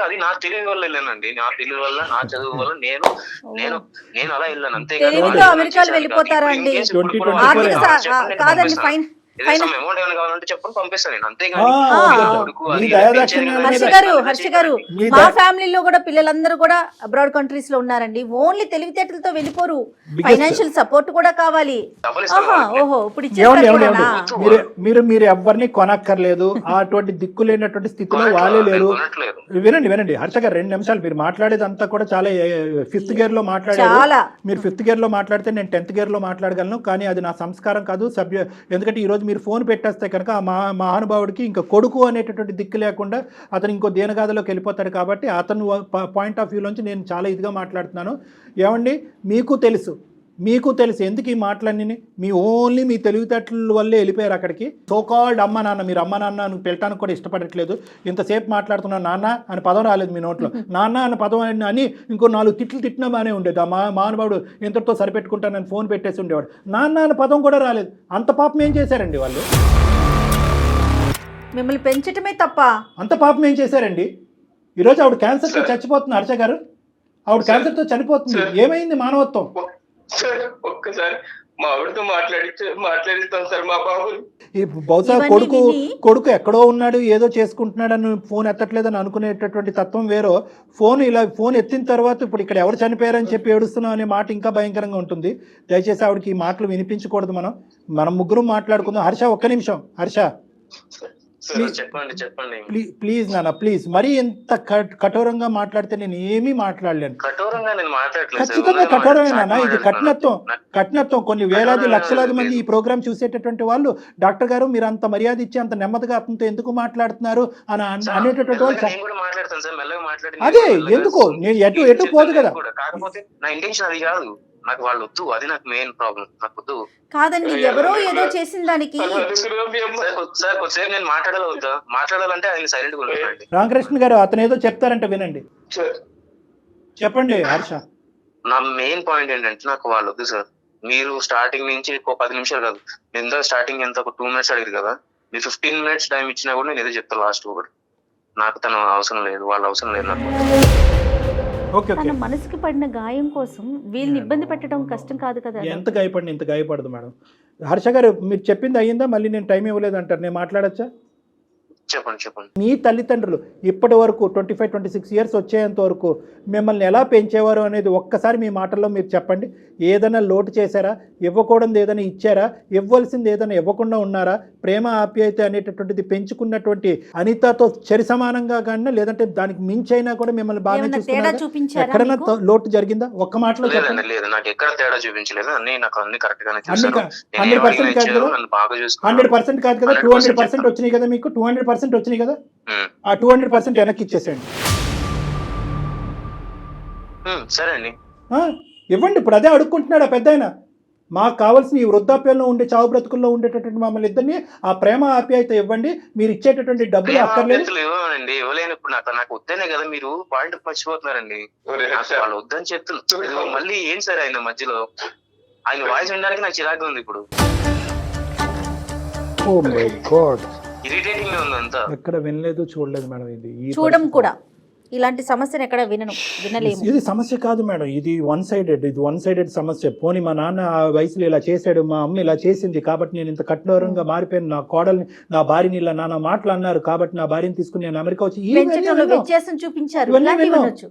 అది నా తెలివి వల్ల వెళ్ళానండి, నా తెలివి వల్ల, నా చదువు వల్ల నేను అలా వెళ్ళాను అంతే. అమెరికాలో వెళ్ళిపోతారా అండి? కాదండి, ఫైన్. హర్ష గారు, మా ఫ్యామిలీలో కూడా పిల్లలందరూ కూడా అబ్రాడ్ కంట్రీస్ లో ఉన్నారండి. ఓన్లీ తెలివితేటలతో వెళ్ళిపోరు, ఫైనాన్షియల్ సపోర్ట్ కూడా కావాలి. ఓహో, ఇప్పుడు మీరు ఎవరిని కొనక్కర్లేదు, అటువంటి దిక్కు లేనటువంటి స్థితిలో వాళ్ళే లేరు. వినండి హర్ష గారు, 2 నిమిషాలు. మీరు మాట్లాడేదంతా కూడా చాలా 5th గేర్ లో మాట్లాడారు. మీరు 5th గేర్ లో మాట్లాడితే నేను 10th గేర్ లో మాట్లాడగలను, కానీ అది నా సంస్కారం కాదు. ఎందుకంటే ఈరోజు మీరు ఫోన్ పెట్టేస్తే కనుక ఆ మహానుభావుడికి ఇంకా కొడుకు అనేటటువంటి దిక్కు లేకుండా అతను ఇంకో దేనగాథలోకి వెళ్ళిపోతాడు. కాబట్టి అతను పాయింట్ ఆఫ్ వ్యూలోంచి నేను చాలా ఇదిగా మాట్లాడుతున్నాను. ఏమండి, మీకు తెలుసు ఎందుకు ఈ మాటలన్నీ ఓన్లీ మీ తెలివితేటల వల్లే వెళ్ళిపోయారు అక్కడికి. సోకాల్డ్ అమ్మ నాన్న, మీరు అమ్మ నాన్న అని పిలటానికి కూడా ఇష్టపడట్లేదు. ఇంతసేపు మాట్లాడుతున్నా నాన్న అని పదం రాలేదు మీ నోట్లో. నాన్న అనే పదం అని ఇంకో 4 తిట్లు తిట్టినా బాగానే ఉండేది. ఆ మహానుభావుడు ఇంతటితో సరిపెట్టుకుంటానని ఫోన్ పెట్టేసి ఉండేవాడు. నాన్న అనే పదం కూడా రాలేదు. అంత పాపం ఏం చేశారండి వాళ్ళు? మిమ్మల్ని పెంచటమే తప్ప అంత పాపం ఏం చేశారండి? ఈరోజు ఆవిడ క్యాన్సర్తో చచ్చిపోతుంది. హర్ష గారు, ఆవిడ క్యాన్సర్తో చనిపోతుంది. ఏమైంది మానవత్వం? ఒక్కసారి మా ఆవిడతో మాట్లాడిస్తాం సార్ మా బాబుని. ఈ బహుశా కొడుకు ఎక్కడో ఉన్నాడు, ఏదో చేసుకుంటున్నాడు అని ఫోన్ ఎత్తట్లేదని అనుకునేటటువంటి తత్వం వేరో, ఫోన్ ఎత్తిన తర్వాత ఇప్పుడు ఇక్కడ ఎవరు చనిపోయారని చెప్పి ఏడుస్తున్నాం అనే మాట ఇంకా భయంకరంగా ఉంటుంది. దయచేసి ఆవిడకి ఈ మాటలు వినిపించకూడదు. మనం ముగ్గురు మాట్లాడుకుందాం. హర్ష, ఒక్క నిమిషం. హర్ష చెప్పండి ప్లీజ్ నాన్న, ప్లీజ్. మరి ఎంత కఠోరంగా మాట్లాడితే నేను ఏమీ మాట్లాడలేను. ఖచ్చితంగా కఠోరమే నాన్న. ఇది కఠినత్వం. కొన్ని వేలాది లక్షలాది మంది ఈ ప్రోగ్రామ్ చూసేటటువంటి వాళ్ళు, డాక్టర్ గారు మీరు అంత మర్యాద ఇచ్చి అంత నెమ్మదిగా అతనితో ఎందుకు మాట్లాడుతున్నారు అని అనేటటువంటి వాళ్ళు. అదే ఎందుకో నేను ఎటు పోదు కదా. నాకు వాళ్ళు వద్దు, అది నాకు మెయిన్ ప్రాబ్లం. నాకు వద్దు కాదండి, ఎవరో ఏదో చేసిన దానికి సార్ కొద్దిసేపు నేను మాట్లాడాలంటే ఆయన సైలెంట్ గా ఉంటానండి. రామకృష్ణ గారు, అతను ఏదో చెప్తారంట, వినండి. చెప్పండి హర్ష. నా మెయిన్ పాయింట్ ఏంటంటే నాకు వాళ్ళు వద్దు సార్. మీరు స్టార్టింగ్ నుంచి 10 నిమిషాలు కాదు, నేను స్టార్టింగ్ ఎంత ఒక 2 minutes అడిగారు కదా, మీరు 15 minutes టైం ఇచ్చినా కూడా నేను ఏదో చెప్తాను లాస్ట్ ఒకటి. నాకు తన అవసరం లేదు, వాళ్ళ అవసరం లేదు నాకు. తన మనసుకి పడిన గాయం కోసం వీళ్ళని ఇబ్బంది పెట్టడం కష్టం కాదు కదా. ఎంత గాయపడదు మేడం. హర్ష గారు, మీరు చెప్పింది అయ్యిందా? మళ్ళీ నేను టైం ఇవ్వలేదు అంటారు, నేను మాట్లాడచ్చా? చెప్పండి. మీ తల్లిదండ్రులు ఇప్పటి వరకు 25-26 ఇయర్స్ వచ్చేంత వరకు మిమ్మల్ని ఎలా పెంచేవారు అనేది ఒక్కసారి మీ మాటల్లో మీరు చెప్పండి. ఏదైనా లోటు చేశారా? ఇవ్వకూడదు ఏదైనా ఇచ్చారా? ఇవ్వాల్సింది ఏదైనా ఇవ్వకుండా ఉన్నారా? ప్రేమ ఆప్యాయత అనేటటువంటిది పెంచుకున్నటువంటి అనితతో చరి సమానంగా కానీ, లేదంటే దానికి మించైనా కూడా మిమ్మల్ని బాగా చూపించారా? ఎక్కడైనా లోటు జరిగిందా? ఒక్క మాటలో చెప్పండి. 100% కాదు కదా, 200% వచ్చినాయి కదా మీకు. 200% వచ్చినాయి కదా, ఆ 200% వెనక్కి ఇచ్చేసేయండి. సరే అండి, ఇవ్వండి. ఇప్పుడు అదే అడుక్కుంటున్నాడు ఆ పెద్దాయన. మాకు కావాల్సిన ఈ వృద్ధాప్యంలో ఉండే చావు బ్రతుకుల్లో ఉండేటటువంటి మమ్మల్ని ఇద్దరిని ఆ ప్రేమ ఆప్యాయత ఇవ్వండి. మీరు ఇచ్చేటటువంటి డబ్బులు అక్కర్లేదు. ఇవ్వనండి, ఇవ్వలేను. ఇప్పుడు నాకు వద్దనే కదా మీరు పాయింట్ మర్చిపోతున్నారండి. వాళ్ళు వద్దని చెప్తున్నారు, మళ్ళీ ఏం సార్ ఆయన మధ్యలో ఆయన వాయిస్ వినడానికి నాకు చిరాకు ఉంది. ఇప్పుడు ఓ మై గాడ్, ఇరిటేటింగ్ ఉంది అంతా. ఎక్కడ వినలేదు, చూడలేదు మేడం. ఇది చూడడం కూడా ఇలాంటి సమస్యను ఎక్కడ వినలేము. ఇది సమస్య కాదు మేడం, ఇది వన్ సైడెడ్ సమస్య. పోనీ మా నాన్న ఆ వయసులో ఇలా చేశాడు, మా అమ్మ ఇలా చేసింది కాబట్టి నేను ఇంత కఠోరంగా మారిపోయాను, నా కోడల్ని నా భార్యని ఇలా నాన్న మాటలు అన్నారు కాబట్టి నా భార్యని తీసుకుని నేను అమెరికా వచ్చి వ్యత్యాసం చూపించారు.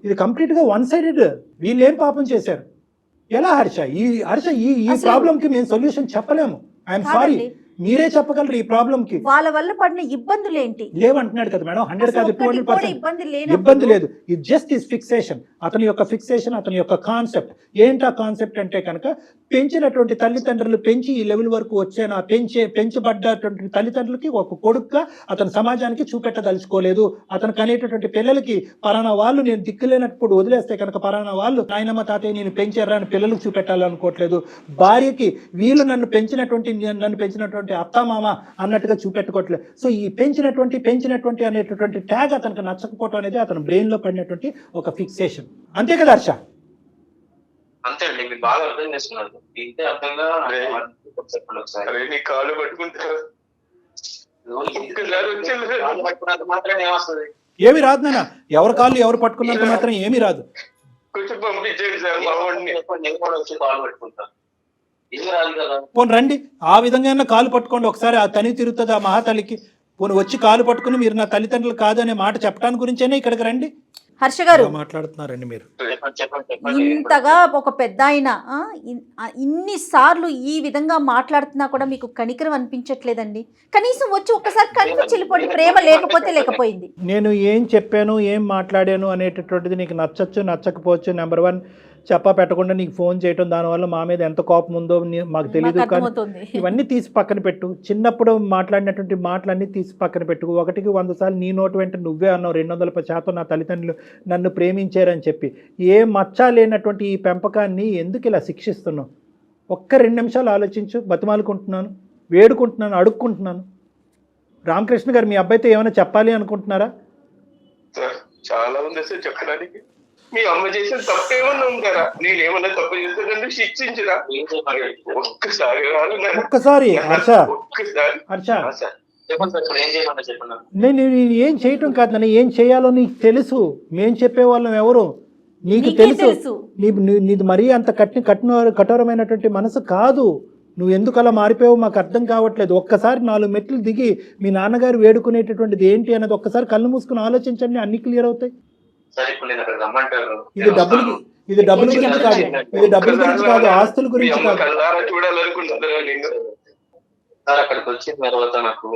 ఇది కంప్లీట్ గా వన్ సైడెడ్. వీళ్ళు ఏం పాపం చేశారు? ఎలా హర్ష ఈ ప్రాబ్లం కి మేము సొల్యూషన్ చెప్పలేము. ఐఎమ్ సారీ, మీరే చెప్పగలరు ఈ ప్రాబ్లం కి. వాళ్ళ వల్ల పడిన ఇబ్బందులు ఏంటి లేవంటున్నాడు కదా మేడం. 100 కాదు 200% ఇబ్బంది లేదు. ఇది జస్ట్ ఈస్ ఫిక్సేషన్. అతని యొక్క ఫిక్సేషన్, అతని యొక్క కాన్సెప్ట్. ఏంటి ఆ కాన్సెప్ట్ అంటే కనుక, పెంచినటువంటి తల్లిదండ్రులు పెంచి ఈ లెవెల్ వరకు వచ్చాను, ఆ పెంచబడ్డటువంటి తల్లిదండ్రులకి ఒక కొడుకుగా అతను సమాజానికి చూపెట్టదలుచుకోలేదు. అతను కనేటటువంటి పిల్లలకి పలానా వాళ్ళు నేను దిక్కులేనప్పుడు వదిలేస్తే కనుక పలానా వాళ్ళు నాయనమ్మ తాతయ్య నేను పెంచారా అని పిల్లలకు చూపెట్టాలనుకోవట్లేదు. భార్యకి వీళ్ళు నన్ను పెంచినటువంటి అత్తమామ అన్నట్టుగా చూపెట్టుకోవట్లేదు. సో ఈ పెంచినటువంటి అనేటటువంటి ట్యాగ్ అతనికి నచ్చకపోవటం అనేది అతని బ్రెయిన్ లో పడినటువంటి ఒక ఫిక్సేషన్. అంతే కదా హర్ష? అంతే అండి, మీరు బాగా అర్థం చేసుకున్నారు. ఇంతే అర్థంగా నీ కాళ్ళు పట్టుకుంటారు మాత్రం ఏమొస్తుంది? ఏమి రాదు నాన్న, ఎవరి కాళ్ళు ఎవరు పట్టుకున్నంత మాత్రం ఏమీ రాదు. కొంచెం పంపించండి సార్ మా వాడిని. నేను కూడా వచ్చి కాలు పెట్టుకుంటాను. ఏమి రాదు కదా. పోనీ రండి, ఆ విధంగా కాలు పట్టుకోండి ఒకసారి. ఆ తని తిరుగుతుంది ఆ మహాతల్లికి. పోనీ వచ్చి కాలు పట్టుకుని మీరు నా తల్లిదండ్రులు కాదు అనే మాట చెప్పడానికి గురించేనే ఇక్కడికి రండి. హర్ష గారు మాట్లాడుతున్నారండి మీరు. ఇంతగా ఒక పెద్ద ఆయన ఇన్ని సార్లు ఈ విధంగా మాట్లాడుతున్నా కూడా మీకు కనికరం అనిపించట్లేదండి? కనీసం వచ్చి ఒక్కసారి కనిపించి వెళ్ళిపోండి. ప్రేమ లేకపోయింది. నేను ఏం చెప్పాను, ఏం మాట్లాడాను అనేటటువంటిది నీకు నచ్చచ్చు నచ్చకపోవచ్చు. నెంబర్ 1, చెప్పా పెట్టకుండా నీకు ఫోన్ చేయటం, దానివల్ల మా మీద ఎంత కోపం ఉందో మాకు తెలియదు. కానీ ఇవన్నీ తీసి పక్కన పెట్టు. చిన్నప్పుడు మాట్లాడినటువంటి మాటలన్నీ తీసి పక్కన పెట్టు. 1కి 100 సార్లు నీ నోటు వెంట నువ్వే అన్నావు 200% నా తల్లిదండ్రులు నన్ను ప్రేమించారని చెప్పి. ఏ మచ్చ లేనటువంటి ఈ పెంపకాన్ని ఎందుకు ఇలా శిక్షిస్తున్నావు? ఒక్క 2 నిమిషాలు ఆలోచించు. బతిమాలుకుంటున్నాను, వేడుకుంటున్నాను, అడుక్కుంటున్నాను. రామకృష్ణ గారు, మీ అబ్బాయితో ఏమైనా చెప్పాలి అనుకుంటున్నారా? సార్ చాలా ఉంది సార్ చెప్పడానికి. మీ అమ్మ చేసిన తప్పు ఏమన్నా ఉందారా? నేనేమన్నా తప్పు చేస్తానంటే శిక్షించరా? ఒక్కసారి నేను ఏం చేయటం కాదు నన్ను, ఏం చేయాలో నీకు తెలుసు. మేం చెప్పేవాళ్ళం ఎవరు నీకు తెలుసు. నీది మరీ అంత కఠోరమైనటువంటి మనసు కాదు. నువ్వు ఎందుకు అలా మారిపోయావు మాకు అర్థం కావట్లేదు. ఒక్కసారి 4 మెట్లు దిగి మీ నాన్నగారు వేడుకునేటటువంటిది ఏంటి అన్నది ఒక్కసారి కళ్ళు మూసుకుని ఆలోచించండి, అన్ని క్లియర్ అవుతాయి. ఇది డబ్బుల గురించి కాదు, ఆస్తుల గురించి కాదు. సార్ అక్కడికి వచ్చిన తర్వాత నాకు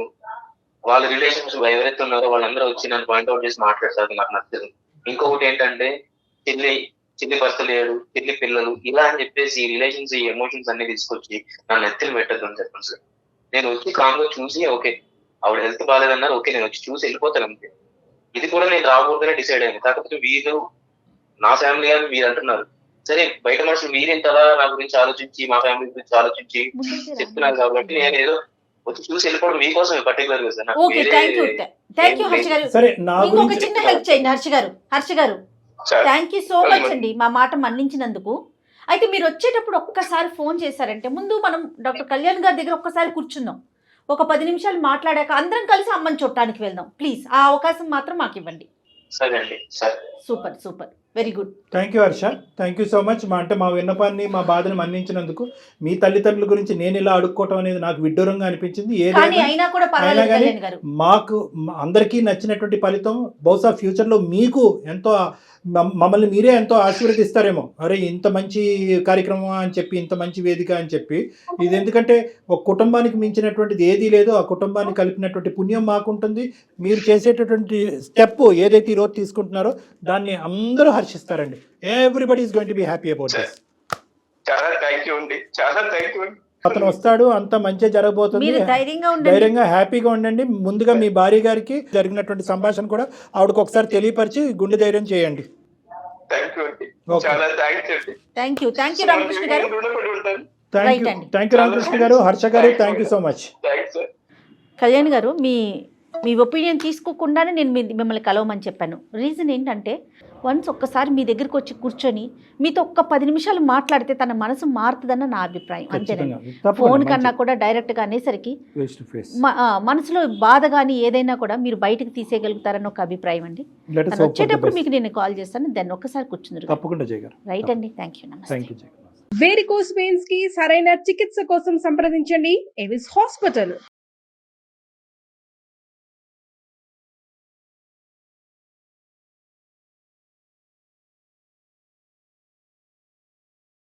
వాళ్ళ రిలేషన్స్ ఎవరైతే ఉన్నారో వాళ్ళందరూ వచ్చి నన్ను పాయింట్అవుట్ చేసి మాట్లాడతారు, నాకు నచ్చదు. ఇంకొకటి ఏంటంటే చిల్లి పస్తలేడు, చిల్లి పిల్లలు ఇలా అని చెప్పేసి ఈ రిలేషన్స్, ఈ ఎమోషన్స్ అన్ని తీసుకొచ్చి నన్ను ఎత్తులు పెట్టద్దు అని చెప్పండి సార్. నేను వచ్చి కామ్గా చూసి ఓకే ఆవిడ హెల్త్ బాగాలేదన్నారు, ఓకే నేను వచ్చి చూసి వెళ్ళిపోతాను అంతే. ఇది కూడా నేను రాకూడదనే డిసైడ్ అయింది. కాకపోతే వీరు నా ఫ్యామిలీ అని మీరు అంటున్నారు. సరే బయట మనుషులు మీరింతలా నా గురించి ఆలోచించి మా ఫ్యామిలీ గురించి ఆలోచించి చెప్తున్నారు కాబట్టి నేను ఏదో వచ్చి చూసి వెళ్ళిపోవడం మీకోసం పర్టికులర్ గా సార్. హర్ష గారు థ్యాంక్ యూ సో మచ్ అండి మా మాట మన్నించినందుకు. అయితే మీరు వచ్చేటప్పుడు ఒక్కసారి ఫోన్ చేశారంటే ముందు మనం డాక్టర్ కళ్యాణ్ గారి దగ్గర ఒక్కసారి కూర్చుందాం. ఒక 10 నిమిషాలు మాట్లాడాక అందరం కలిసి అమ్మని చూడటానికి వెళ్దాం ప్లీజ్. ఆ అవకాశం మాత్రం మాకు ఇవ్వండి. Super very good. Thank you Harsha, thank you so much. మా విన్నపాన్ని మా బాధను మన్నించినందుకు. మీ తల్లిదండ్రుల గురించి నేను ఇలా అడుక్కోవటం అనేది నాకు విడ్డూరంగా అనిపించింది. అయినా కానీ మాకు అందరికీ నచ్చినటువంటి ఫలితం బహుశా ఫ్యూచర్లో మీకు ఎంతో మమ్మల్ని మీరే ఎంతో ఆశీర్వదిస్తారేమో. అరే ఇంత మంచి కార్యక్రమం అని చెప్పి, ఇంత మంచి వేదిక అని చెప్పి. ఇది ఎందుకంటే ఒక కుటుంబానికి మించినటువంటిది ఏదీ లేదు. ఆ కుటుంబాన్ని కలిపినటువంటి పుణ్యం మాకుంటుంది. మీరు చేసేటటువంటి స్టెప్ ఏదైతే ఈరోజు తీసుకుంటున్నారో దాన్ని అందరూ హర్షిస్తారండి. Everybody is going to be happy about this. చాలా థ్యాంక్ యూ అండి, చాలా థ్యాంక్ యూ. అతను వస్తాడు, అంత మంచి జరగబోతుంది. ధైర్యంగా హ్యాపీగా ఉండండి. ముందుగా మీ భార్య గారికి జరిగినటువంటి సంభాషణ కూడా ఆవిడకి ఒకసారి తెలియపరిచి గుండె ధైర్యం చేయండి. థ్యాంక్ యూ అండి, చాలా థ్యాంక్స్ అండి. థ్యాంక్ యూ రామకృష్ణ గారు. థ్యాంక్ రైట్ యూ అండి. థ్యాంక్ యూ రామకృష్ణ గారు, హర్ష గారు, thank you so much. Thanks sir. Kalyan గారు, మీ ఒపీనియన్ తీసుకోకుండానే నేను మిమ్మల్ని కలవమని చెప్పాను. రీజన్ ఏంటంటే వన్స్ ఒక్కసారి మీ దగ్గరికి వచ్చి కూర్చొని మీతో ఒక్క 10 నిమిషాలు మాట్లాడితే తన మనసు మారుతుందన్న నా అభిప్రాయం. అంతేనండి. ఫోన్ కన్నా కూడా డైరెక్ట్గా అనేసరికి ఫేస్ టు ఫేస్ మనసులో బాధ కానీ ఏదైనా కూడా మీరు బయటకు తీసేయగలుగుతారని ఒక అభిప్రాయం అండి. తను వచ్చేటప్పుడు మీకు నేను కాల్ చేస్తాను, దాన్ని ఒక్కసారి కూర్చుందరు. తప్పకుండా జయ గారు. రైట్ అండి, థ్యాంక్ యూ. థ్యాంక్ యూ జయ గారు. వేరికోస్ వెయిన్స్ కి సరైన చికిత్స కోసం సంప్రదించండి ఎవిస్ హాస్పిటల్.